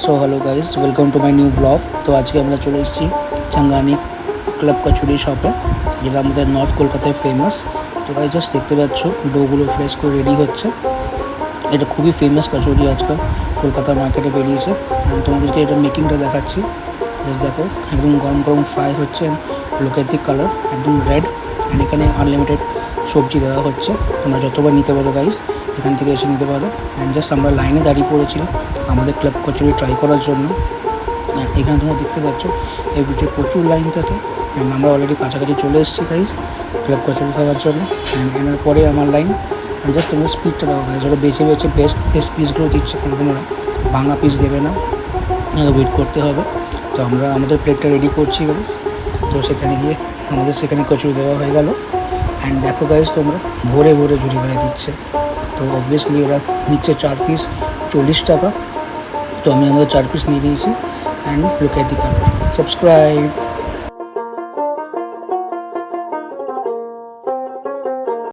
So hello guys, welcome to my new blog. তো আজকে আমরা চলে এসেছি চাঙ্গানি ক্লাব কচুরি শপে, যেটা আমাদের নর্থ কলকাতায় ফেমাস। তো গাইজ জাস্ট দেখতে পাচ্ছ ডোগুলো ফ্রেশ করে রেডি হচ্ছে। এটা খুবই ফেমাস কচুরি আজকাল কলকাতার মার্কেটে বেরিয়েছে। তোমাদেরকে এটা মেকিংটা দেখাচ্ছি। জাস্ট দেখো, একদম গরম গরম ফ্রাই হচ্ছে। লুক এট দি কালার, একদম রেড। অ্যান্ড এখানে আনলিমিটেড সবজি দেওয়া হচ্ছে, তোমরা যতবার নিতে পারো গাইজ, এখান থেকে এসে নিতে পারো। অ্যান্ড জাস্ট আমরা লাইনে দাঁড়িয়ে পড়েছিলাম আমাদের ক্লাব কচুরি ট্রাই করার জন্য। আর এখানে তোমরা দেখতে পাচ্ছ এভরিডে প্রচুর লাইন থাকে। অ্যান্ড আমরা অলরেডি কাছাকাছি চলে এসেছি গাইজ ক্লাব কচুরি খাওয়ার জন্য। অ্যান্ড এনার পরে আমার লাইন। অ্যান্ড জাস্ট তোমরা স্পিডটা দেওয়া গাইজ, ওরা বেছে বেছে বেস্ট পিসগুলো দিচ্ছে, কোনো তোমরা ভাঙা পিস দেবে না, ওয়েট করতে হবে। তো আমরা আমাদের প্লেটটা রেডি করছি গাইজ। তো সেখানে গিয়ে আমাদের সেখানে কচুরি দেওয়া হয়ে গেল। অ্যান্ড দেখো গাইজ, তোমরা ভরে ভরে ঝুড়ি ভাজা দিচ্ছে। তো অবভিয়াসলি ওরা নিচ্ছে 4 পিস 40 টাকা। তো আমি আমাদের 4 পিস নিয়ে নিয়েছি। And look at the colour. Subscribe.